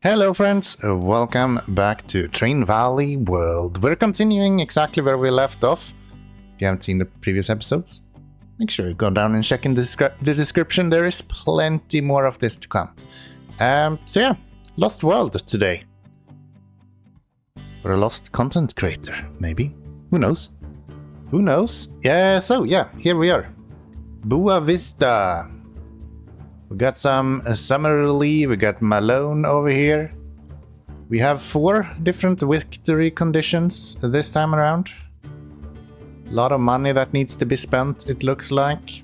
Hello friends, welcome back to Train Valley World. We're continuing exactly where we left off. If you haven't seen the previous episodes, make sure you go down and check in the description. There is plenty more of this to come. So yeah, Lost World today. Or a lost content creator, maybe. Who knows? Who knows? Yeah, so yeah, here we are. Boa Vista. We got some Summerlee, we got Malone over here. We have 4 different victory conditions this time around. A lot of money that needs to be spent, it looks like.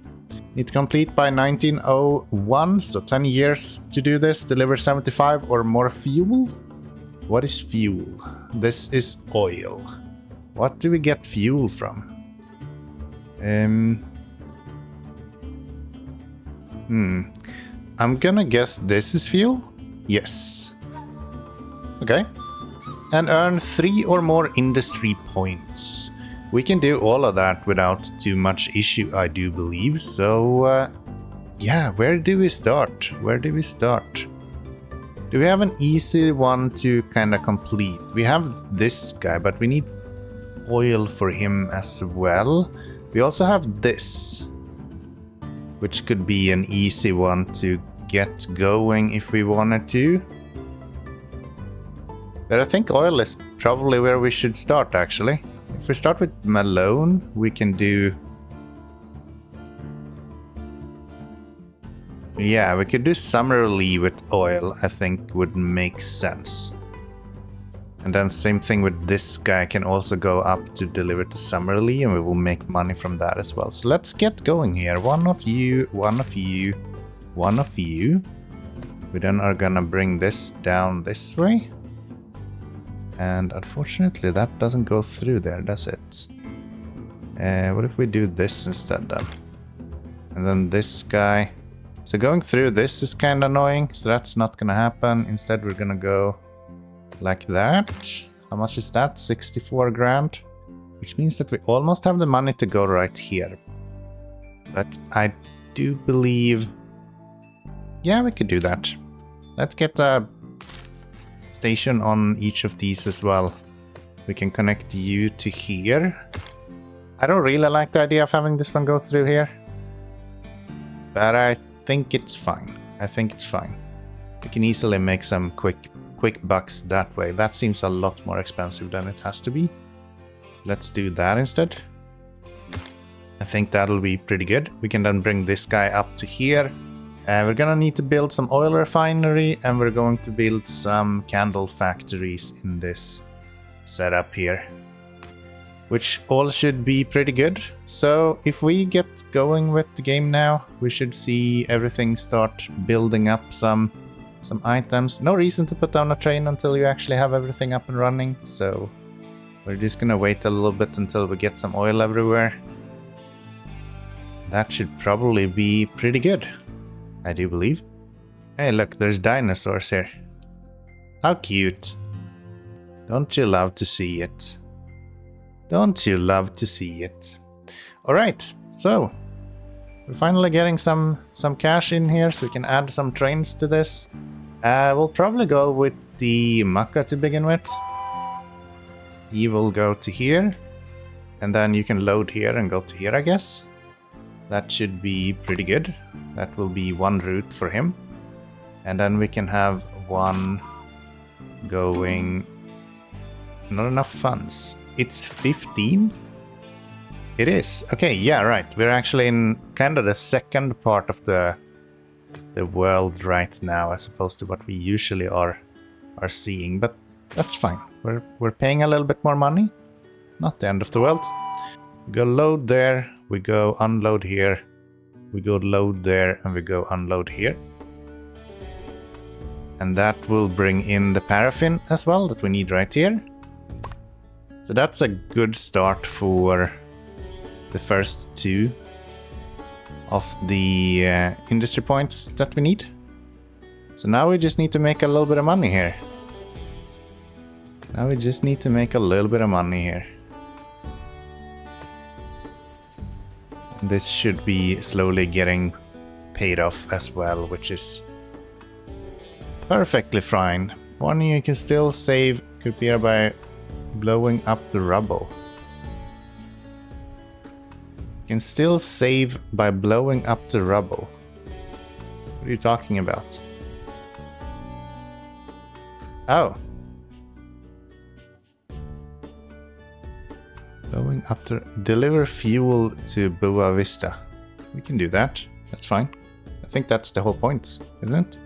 Need to complete by 1901, so 10 years to do this. Deliver 75 or more fuel. What is fuel? This is oil. What do we get fuel from? I'm gonna guess this is fuel? Yes. Okay. And earn 3 or more industry points. We can do all of that without too much issue, I do believe. So, yeah, where do we start? Where do we start? Do we have an easy one to kind of complete? We have this guy, but we need oil for him as well. We also have this, which could be an easy one to get going if we wanted to. But I think oil is probably where we should start, actually. If we start with Malone, we can do... Yeah, we could do Summerlee with oil, I think would make sense. And then same thing with this guy, can also go up to deliver to Summerlee, and we will make money from that as well. So let's get going here. One of you, one of you, one of you. We then are gonna bring this down this way. And unfortunately that doesn't go through there, does it? What if we do this instead then? And then this guy. So going through this is kind of annoying, so that's not gonna happen. Instead we're gonna go like that. How much is that? 64 grand. Which means that we almost have the money to go right here. But I do believe... Yeah, we could do that. Let's get a station on each of these as well. We can connect you to here. I don't really like the idea of having this one go through here. But I think it's fine. I think it's fine. We can easily make some quick bucks that way. That seems a lot more expensive than it has to be. Let's do that instead. I think that'll be pretty good. We can then bring this guy up to here. We're gonna need to build some oil refinery, and we're going to build some candle factories in this setup here, which all should be pretty good. So if we get going with the game now, we should see everything start building up some items. No reason to put down a train until you actually have everything up and running, so we're just gonna wait a little bit until we get some oil everywhere. That should probably be pretty good, I do believe. Hey look, there's dinosaurs here. How cute. Don't you love to see it? Don't you love to see it? Alright, so we're finally getting some cash in here, so we can add some trains to this. We'll probably go with the Maka to begin with. You will go to here, and then you can load here and go to here, I guess. That should be pretty good. That will be one route for him. And then we can have one going... Not enough funds. It's 15? It is. Okay, yeah, right. We're actually in kind of the second part of the world right now, as opposed to what we usually are seeing. But that's fine. We're paying a little bit more money. Not the end of the world. We go load there. We go unload here. We go load there, and we go unload here. And that will bring in the paraffin as well that we need right here. So that's a good start for the first 2 of the industry points that we need. So now we just need to make a little bit of money here. Now we just need to make a little bit of money here. This should be slowly getting paid off as well, which is perfectly fine. One you can still save Kupier by blowing up the rubble. You can still save by blowing up the rubble. What are you talking about? Oh. Blowing up the... Deliver fuel to Boa Vista. We can do that. That's fine. I think that's the whole point, isn't it?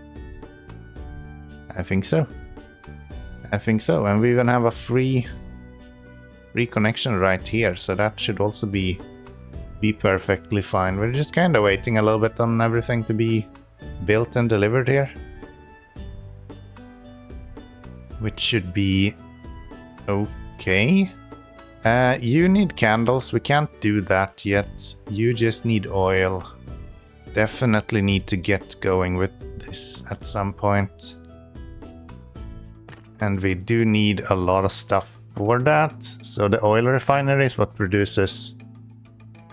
I think so. I think so. And we even have a free connection right here, so that should also be perfectly fine. We're just kind of waiting a little bit on everything to be built and delivered here. Which should be okay. You need candles. We can't do that yet. You just need oil. Definitely need to get going with this at some point. And we do need a lot of stuff for that. So the oil refinery is what produces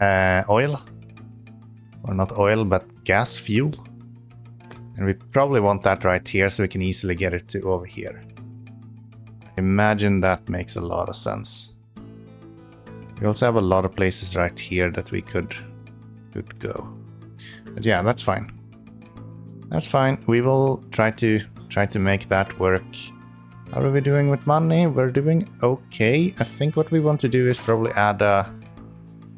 oil. Or not oil, but gas fuel. And we probably want that right here so we can easily get it to over here. I imagine that makes a lot of sense. We also have a lot of places right here that we could go. But yeah, that's fine. That's fine. We will try to make that work. How are we doing with money? We're doing okay. I think what we want to do is probably add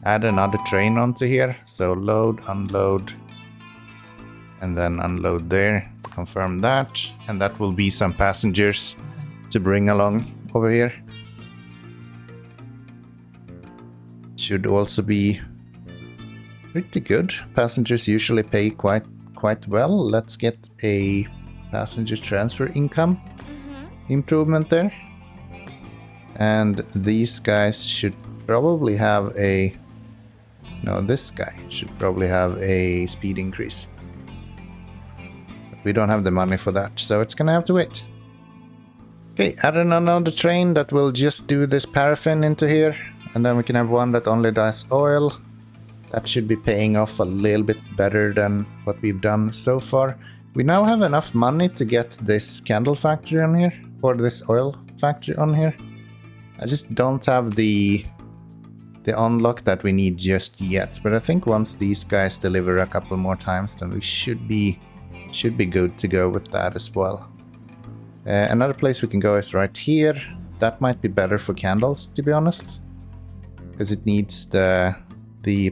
another train onto here. So load, unload, and then unload there. Confirm that. And that will be some passengers to bring along over here. Should also be pretty good. Passengers usually pay quite well. Let's get a passenger transfer income improvement there. And these guys should probably have a... No, this guy should probably have a speed increase. But we don't have the money for that, so it's gonna have to wait. Okay, add another train that will just do this paraffin into here. And then we can have one that only does oil. That should be paying off a little bit better than what we've done so far. We now have enough money to get this candle factory on here. Or this oil factory on here. I just don't have the unlock that we need just yet. But I think once these guys deliver a couple more times, then we should be good to go with that as well. Another place we can go is right here. That might be better for candles, to be honest. Because it needs the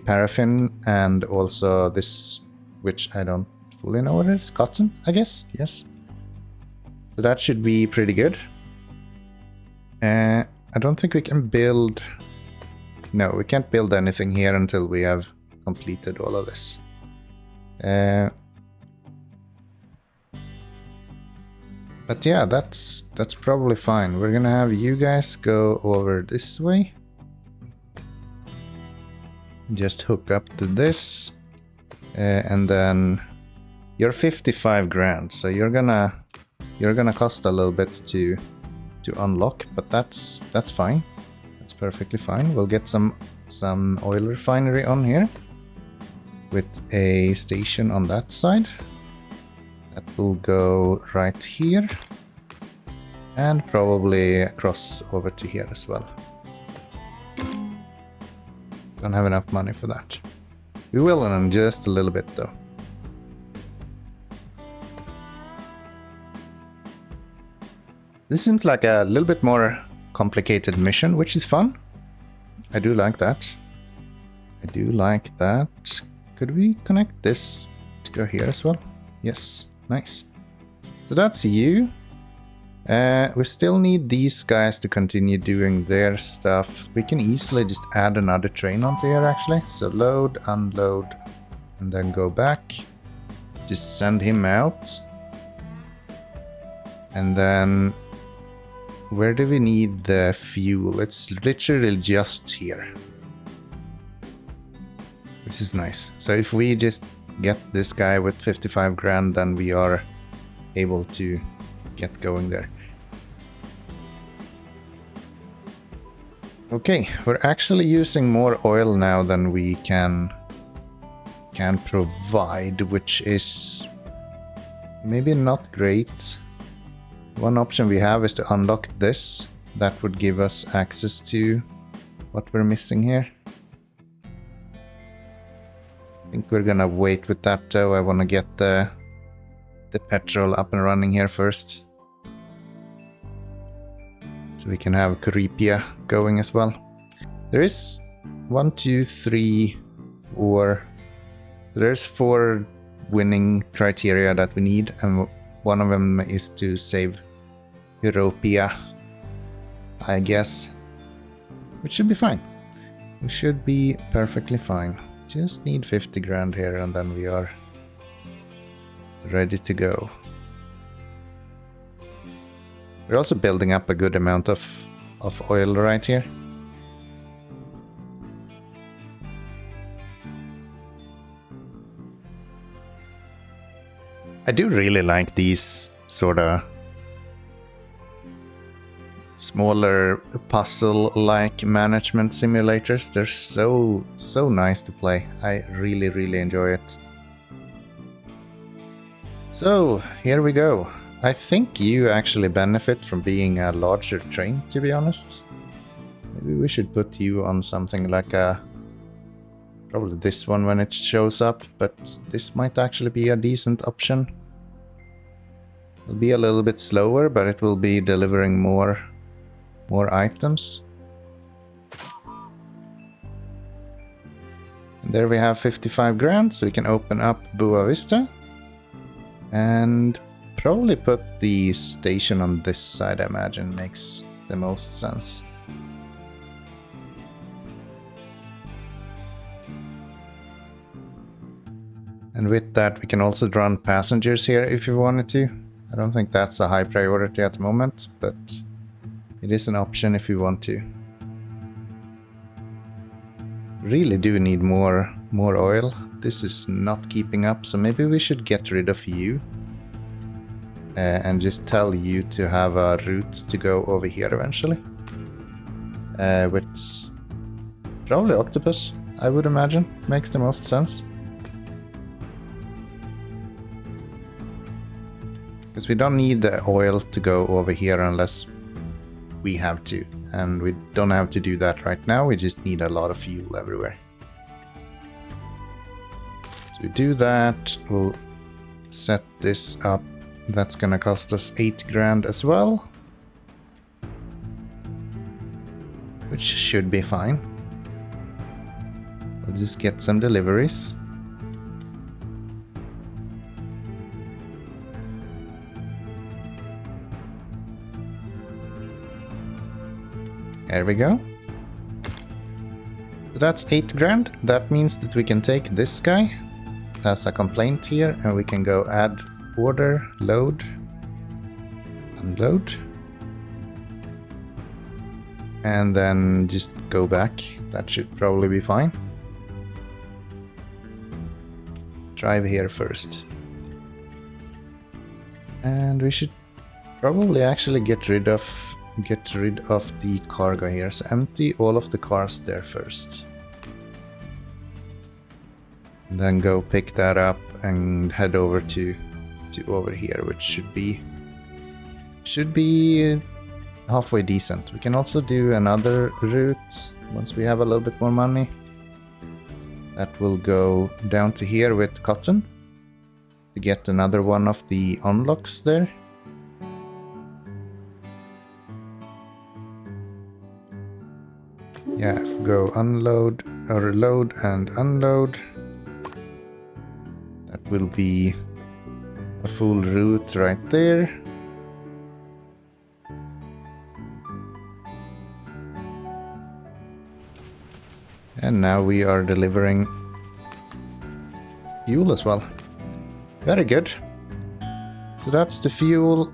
paraffin and also this, which I don't fully know what it is. Cotton, I guess. Yes. So that should be pretty good. I don't think we can build... No, we can't build anything here until we have completed all of this. But yeah, that's probably fine. We're gonna have you guys go over this way. Just hook up to this. And then you're 55 grand, so you're gonna cost a little bit to unlock, but that's fine. That's perfectly fine. We'll get some oil refinery on here with a station on that side. That will go right here and probably across over to here as well. Don't have enough money for that. We will in just a little bit though. This seems like a little bit more complicated mission, which is fun. I do like that. I do like that. Could we connect this to go here as well? Yes, nice. So that's you. We still need these guys to continue doing their stuff. We can easily just add another train onto here actually. So load, unload, and then go back. Just send him out. And then where do we need the fuel? It's literally just here. Which is nice. So if we just get this guy with 55 grand, then we are able to get going there. Okay, we're actually using more oil now than we can provide, which is maybe not great. One option we have is to unlock this. That would give us access to what we're missing here. I think we're gonna wait with that though. I want to get the petrol up and running here first. So we can have Kuripia going as well. There is 1, 2, 3, 4. There's 4 winning criteria that we need, and one of them is to save Europia, I guess. Which should be fine. We should be perfectly fine. Just need 50 grand here and then we are ready to go. We're also building up a good amount of oil right here. I do really like these sort of smaller puzzle-like management simulators. They're so nice to play. I really enjoy it. So, here we go. I think you actually benefit from being a larger train, to be honest. Maybe we should put you on something like a... probably this one when it shows up, but this might actually be a decent option. It'll be a little bit slower, but it will be delivering more items. And there we have 55 grand, so we can open up Boa Vista. And probably put the station on this side, I imagine, makes the most sense. And with that, we can also run passengers here if you wanted to. I don't think that's a high priority at the moment, but it is an option if you want to. Really do need more oil. This is not keeping up, so maybe we should get rid of you. And just tell you to have a route to go over here eventually. With probably Octopus, I would imagine. Makes the most sense. Because we don't need the oil to go over here unless we have to. And we don't have to do that right now, we just need a lot of fuel everywhere. So we do that, we'll set this up. That's gonna cost us 8 grand as well. Which should be fine. We'll just get some deliveries. There we go. So that's 8 grand. That means that we can take this guy as a complaint here and we can go add order, load, unload. And then just go back. That should probably be fine. Drive here first. And we should probably actually get rid of the cargo here. So empty all of the cars there first. And then go pick that up and head over to over here, which should be halfway decent. We can also do another route once we have a little bit more money. That will go down to here with cotton to get another one of the unlocks there. Yeah, go unload or load and unload. That will be a full route right there. And now we are delivering fuel as well. Very good. So that's the fuel.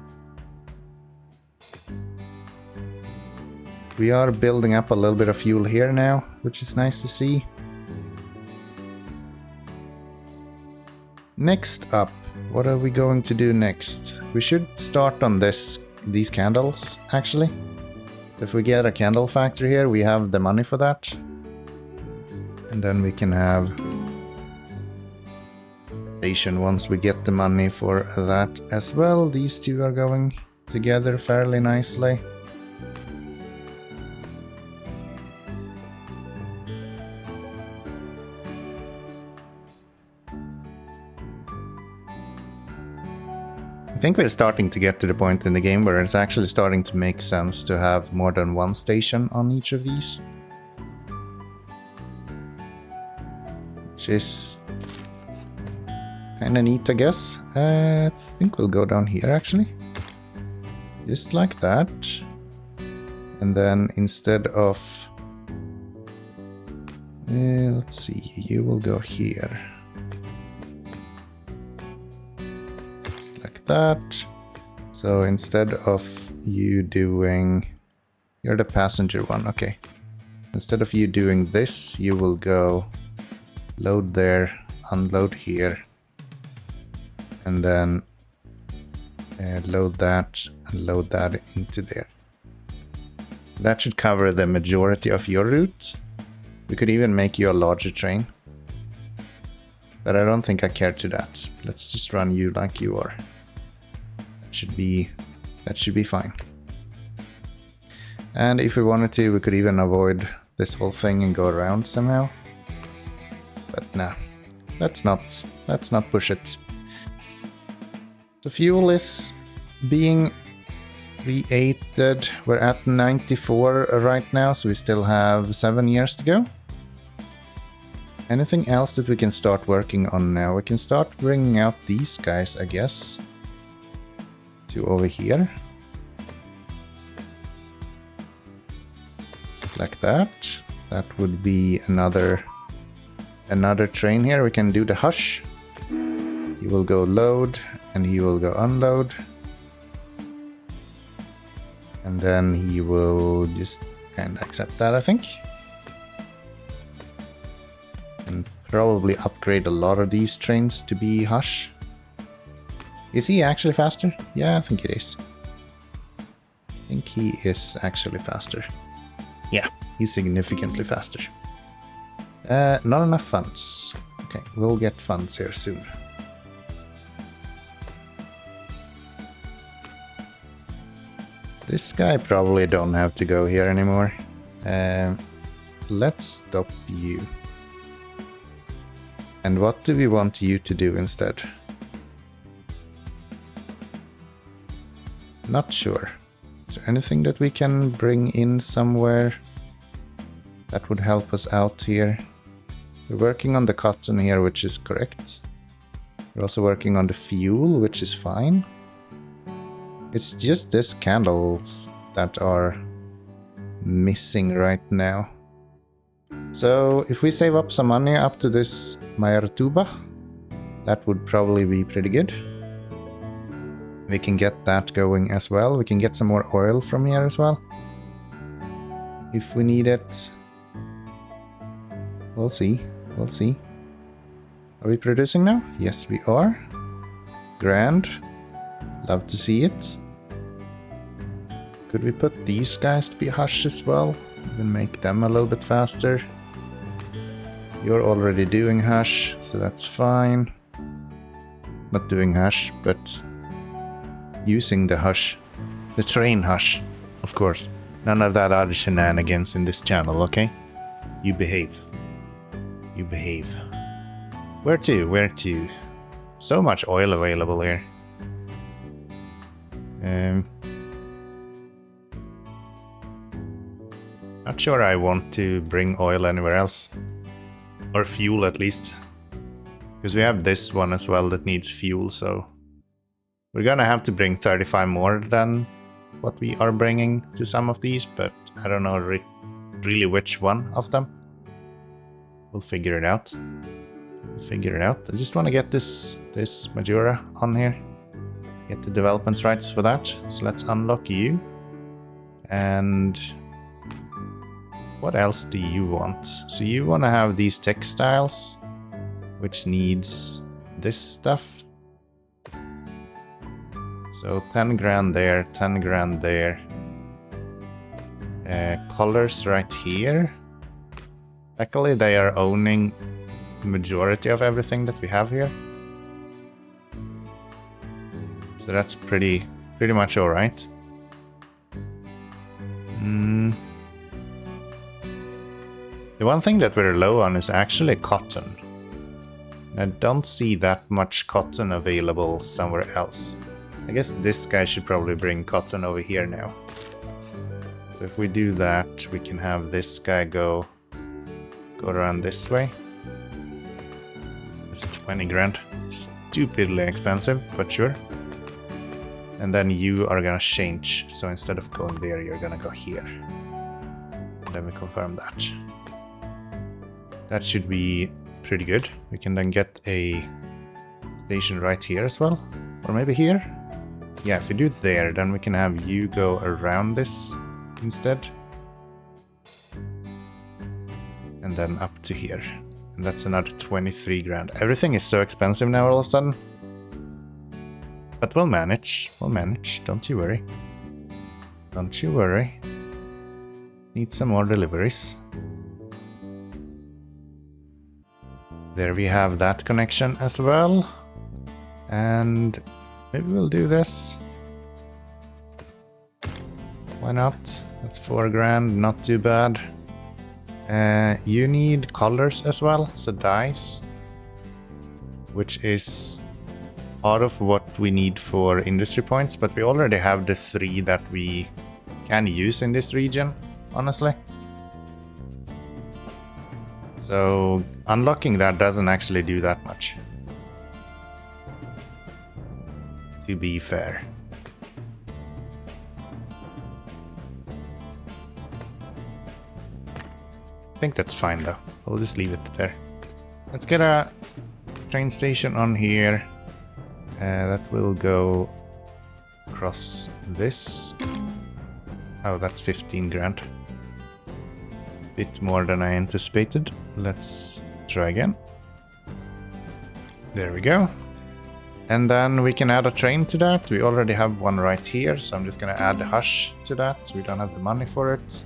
We are building up a little bit of fuel here now, which is nice to see. Next up, what are we going to do next? We should start on these candles, actually. If we get a candle factory here, we have the money for that. And then we can have station once we get the money for that as well. These two are going together fairly nicely. I think we're starting to get to the point in the game where it's actually starting to make sense to have more than one station on each of these. Which is kinda neat, I guess. I think we'll go down here actually. Just like that. And then instead of... let's see, you will go here. That. So instead of you doing... You're the passenger one, okay. Instead of you doing this, you will go load there, unload here, and then load that and load that into there. That should cover the majority of your route. We could even make you a larger train. But I don't think I care to that. Let's just run you like you are. That should be fine. And if we wanted to, we could even avoid this whole thing and go around somehow. But nah, let's not push it. The fuel is being created. We're at 94 right now, so we still have 7 years to go. Anything else that we can start working on now? We can start bringing out these guys, I guess. To over here. Just like that. That would be another train here. We can do the hush. He will go load and he will go unload. And then he will just kind of accept that, I think. And probably upgrade a lot of these trains to be hush. Is he actually faster? Yeah, I think it is. I think he is actually faster. Yeah, he's significantly faster. Not enough funds. Okay, we'll get funds here soon. This guy probably don't have to go here anymore. Let's stop you. And what do we want you to do instead? Not sure. Is there anything that we can bring in somewhere that would help us out here? We're working on the cotton here, which is correct. We're also working on the fuel, which is fine. It's just these candles that are missing right now. So if we save up some money up to this Mayartuba, that would probably be pretty good. We can get that going as well. We can get some more oil from here as well. If we need it. We'll see. We'll see. Are we producing now? Yes, we are. Grand. Love to see it. Could we put these guys to be hush as well? Even make them a little bit faster. You're already doing hush, so that's fine. Not doing hush, but using the hush. The train hush, of course. None of that other shenanigans in this channel, okay? You behave. You behave. Where to? Where to? So much oil available here. Not sure I want to bring oil anywhere else. Or fuel at least. Because we have this one as well that needs fuel, so... We're gonna have to bring 35 more than what we are bringing to some of these, but I don't know really which one of them. We'll figure it out. We'll figure it out. I just want to get this Majora on here. Get the development rights for that. So let's unlock you. And what else do you want? So you want to have these textiles, which needs this stuff. So 10 grand there, 10 grand there. Colors right here. Luckily they are owning the majority of everything that we have here. So that's pretty pretty much alright. The one thing that we're low on is actually cotton. I don't see that much cotton available somewhere else. I guess this guy should probably bring cotton over here now. So if we do that, we can have this guy go around this way. It's 20 grand. Stupidly expensive, but sure. And then you are gonna change. So instead of going there, you're gonna go here. And then we confirm that. That should be pretty good. We can then get a station right here as well. Or maybe here? Yeah, if we do it there, then we can have you go around this instead. And then up to here. And that's another 23 grand. Everything is so expensive now all of a sudden. But we'll manage. We'll manage. Don't you worry. Don't you worry. Need some more deliveries. There we have that connection as well. And maybe we'll do this. Why not? That's 4 grand, not too bad. You need colors as well, so dyes. Which is part of what we need for industry points, but we already have the 3 that we can use in this region, honestly. So unlocking that doesn't actually do that much, to be fair. I think that's fine though. We'll just leave it there. Let's get a train station on here. That will go across this. Oh, that's 15 grand. Bit more than I anticipated. Let's try again. There we go. And then we can add a train to that. We already have one right here, so I'm just gonna add a hush to that. We don't have the money for it.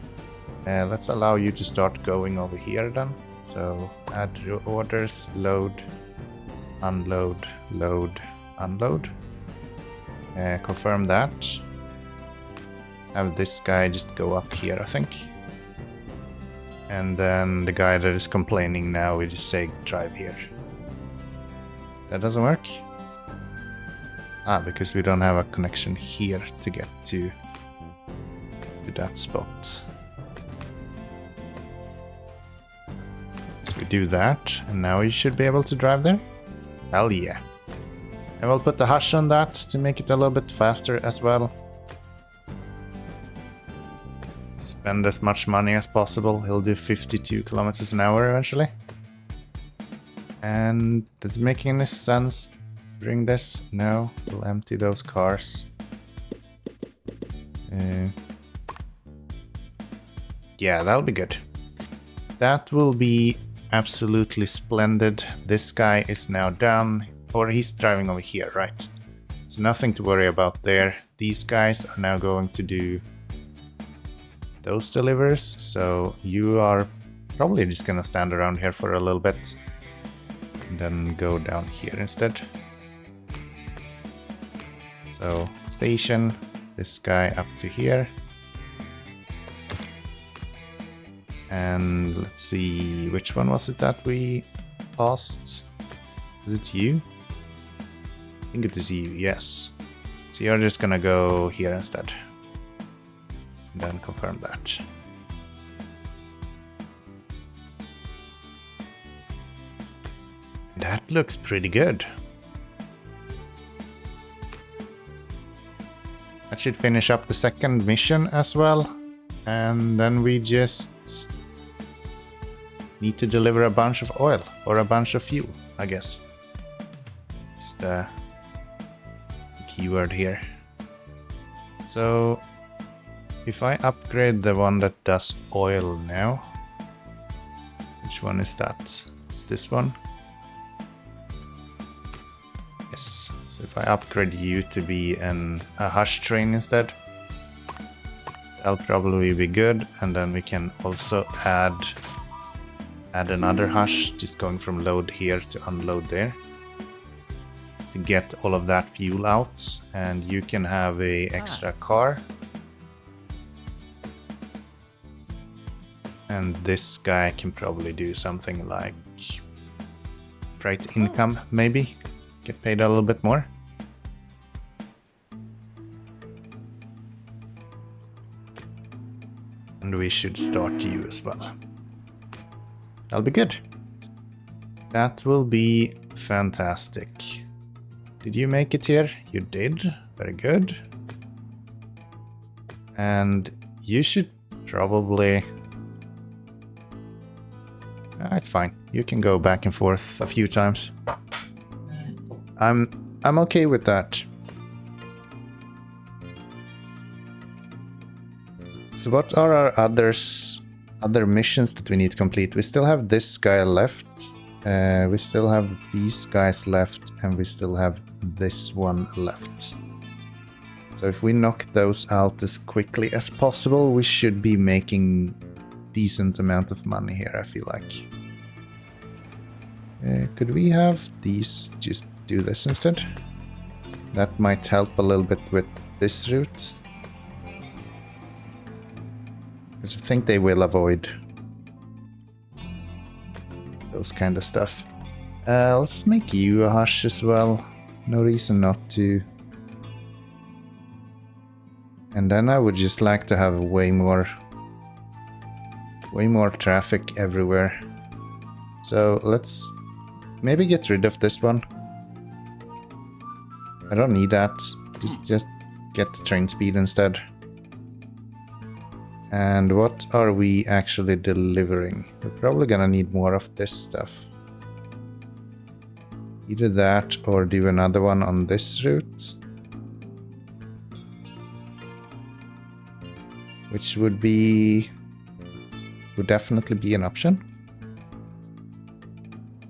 Let's allow you to start going over here then. So add your orders, load, unload, load, unload. Confirm that. Have this guy just go up here, I think. And then the guy that is complaining now, we just say drive here. That doesn't work? Ah, because we don't have a connection here to get to that spot. So we do that, and now you should be able to drive there. Hell yeah. And we'll put the hush on that to make it a little bit faster as well. Spend as much money as possible. He'll do 52 kilometers an hour eventually. And does it make any sense to bring this? No, we'll empty those cars. Yeah, that'll be good. That will be absolutely splendid. This guy is now done, or he's driving over here, right? So nothing to worry about there. These guys are now going to do those delivers, so you are probably just gonna stand around here for a little bit and then go down here instead. So station this guy up to here, and let's see, which one was it that we passed? Was it you? I think it was you, yes. So you're just gonna go here instead. Then confirm that. That looks pretty good. That should finish up the second mission as well. And then we just need to deliver a bunch of oil or a bunch of fuel, I guess. It's the keyword here. So if I upgrade the one that does oil now, which one is that? It's this one. Yes, so if I upgrade you to be a hush train instead, that'll probably be good. And then we can also add another hush, just going from load here to unload there. to get all of that fuel out, and you can have a extra car. And this guy can probably do something like freight income, maybe get paid a little bit more. And we should start you as well. That'll be good. That will be fantastic. Did you make it here? You did. Very good. And you should probably... it's fine. You can go back and forth a few times. I'm okay with that. So what are our other missions that we need to complete? We still have this guy left. We still have these guys left, and we still have this one left. So if we knock those out as quickly as possible, we should be making decent amount of money here, I feel like. Could we have these just do this instead? That might help a little bit with this route. Because I think they will avoid those kind of stuff. Let's make you a hush as well. No reason not to. And then I would just like to have way more traffic everywhere. So let's maybe get rid of this one. I don't need that. Just get train speed instead. And what are we actually delivering? We're probably gonna need more of this stuff. Either that or do another one on this route. Which would definitely be an option.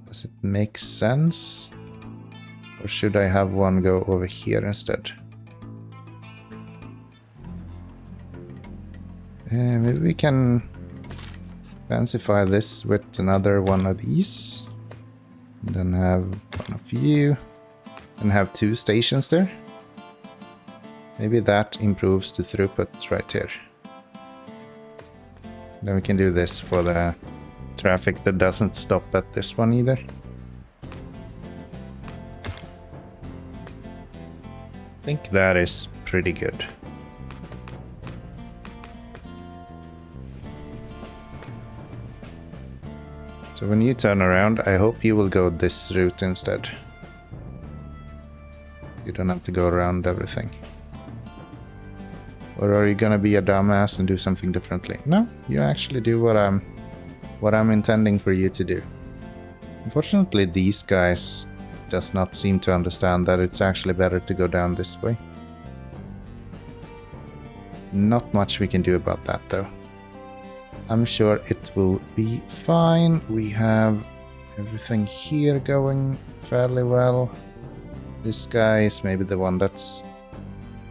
Does it make sense? Or should I have one go over here instead? Maybe we can fancify this with another one of these. And then have one of you. And have 2 stations there. Maybe that improves the throughput right here. Then we can do this for the traffic that doesn't stop at this one either. I think that is pretty good. So when you turn around, I hope you will go this route instead. You don't have to go around everything. Or are you gonna be a dumbass and do something differently? No, you actually do what I'm intending for you to do. Unfortunately, these guys does not seem to understand that it's actually better to go down this way. Not much we can do about that though. I'm sure it will be fine. We have everything here going fairly well. This guy is maybe the one that's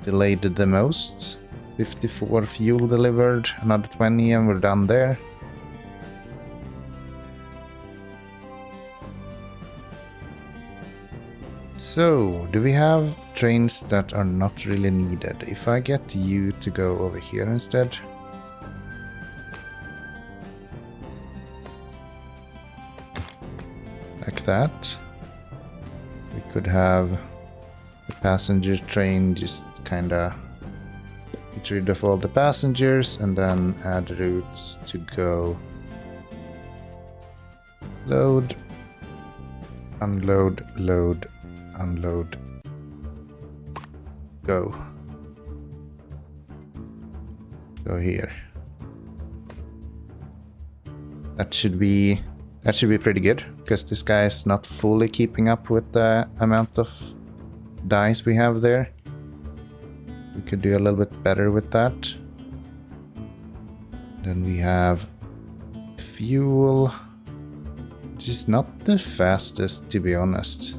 delayed the most. 54 fuel delivered, another 20 and we're done there. So, do we have trains that are not really needed? If I get you to go over here instead. Like that. We could have the passenger train just kinda get rid of all the passengers and then add routes to go load, unload, load, unload, go. Go here. That should be pretty good, because this guy is not fully keeping up with the amount of dice we have there. We could do a little bit better with that. Then we have fuel, which is not the fastest, to be honest.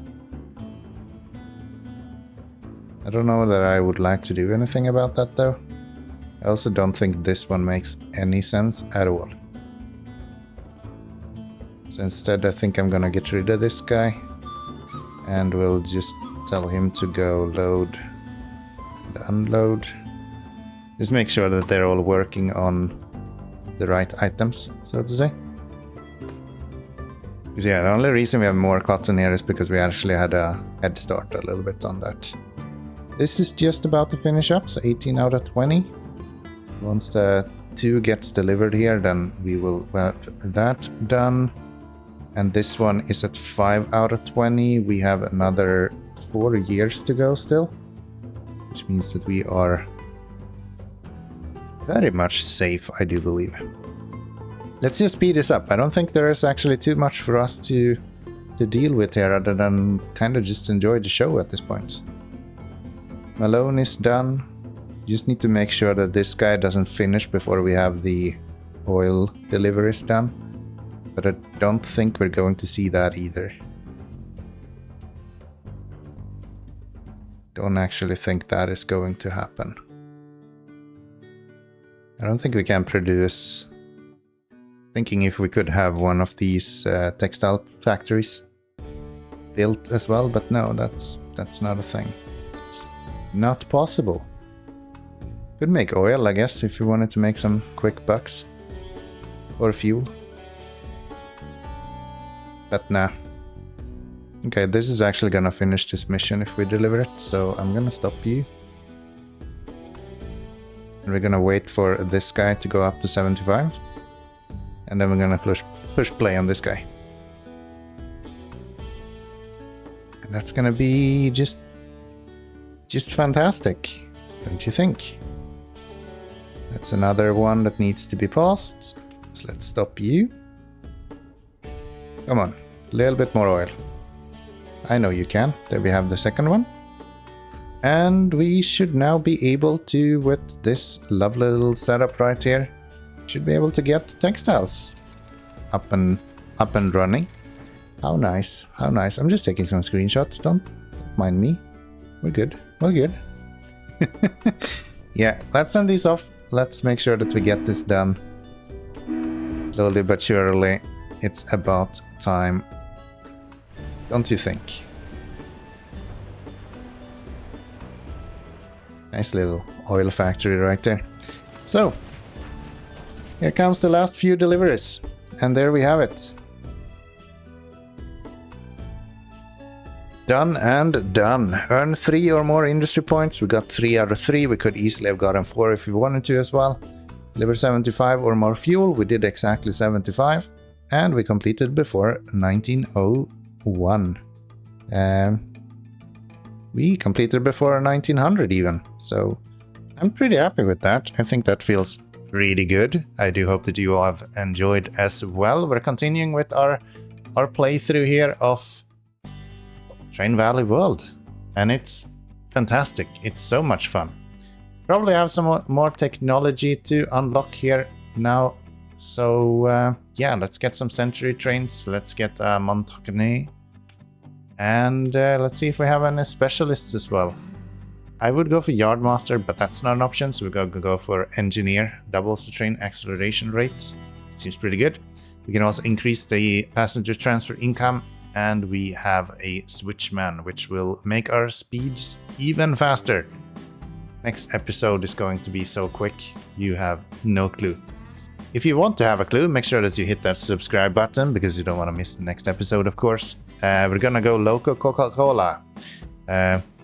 I don't know that I would like to do anything about that though. I also don't think this one makes any sense at all. So instead I think I'm gonna get rid of this guy and we'll just tell him to go load and unload. Just make sure that they're all working on the right items, so to say. Because yeah, the only reason we have more cotton here is because we actually had a head start a little bit on that. This is just about to finish up, so 18 out of 20. Once the 2 gets delivered here, then we will have that done. And this one is at 5 out of 20. We have another 4 years to go still, which means that we are very much safe, I do believe. Let's just speed this up. I don't think there is actually too much for us to deal with here other than kind of just enjoy the show at this point. Malone is done. Just need to make sure that this guy doesn't finish before we have the oil deliveries done. But I don't think we're going to see that either. Don't actually think that is going to happen. I don't think we can produce... Thinking if we could have one of these textile factories built as well, but no, that's not a thing. It's not possible. Could make oil, I guess, if you wanted to make some quick bucks. Or fuel. But nah. Okay, this is actually gonna finish this mission if we deliver it, so I'm gonna stop you. And we're gonna wait for this guy to go up to 75. And then we're gonna push play on this guy. And that's gonna be just fantastic, don't you think? That's another one that needs to be passed. So let's stop you. Come on, a little bit more oil. I know you can. There we have the second one. And we should now be able to, with this lovely little setup right here, should be able to get textiles up and running. How nice, how nice. I'm just taking some screenshots, don't mind me. We're good, we're good. Yeah, let's send these off. Let's make sure that we get this done. Slowly but surely, it's about time. Don't you think? Nice little oil factory right there. So, here comes the last few deliveries. And there we have it. Done and done. Earn 3 or more industry points. We got 3 out of 3. We could easily have gotten 4 if we wanted to as well. Deliver 75 or more fuel. We did exactly 75. And we completed before 1901. We completed before 1900 even. So I'm pretty happy with that. I think that feels really good. I do hope that you all have enjoyed as well. We're continuing with our playthrough here of Train Valley World, and it's fantastic. It's so much fun. Probably have some more technology to unlock here now. So yeah, let's get some century trains. Let's get Montagny, and let's see if we have any specialists as well. I would go for Yardmaster, but that's not an option, so we're going to go for Engineer. Doubles the train acceleration rate. Seems pretty good. We can also increase the passenger transfer income, and we have a Switchman, which will make our speeds even faster. Next episode is going to be so quick, you have no clue. If you want to have a clue, make sure that you hit that subscribe button, because you don't want to miss the next episode, of course. We're gonna go local Coca-Cola.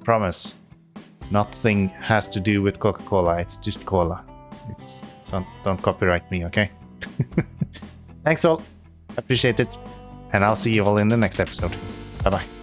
Promise. Nothing has to do with Coca-Cola, it's just cola. Don't copyright me, okay? Thanks all, appreciate it, and I'll see you all in the next episode. Bye bye.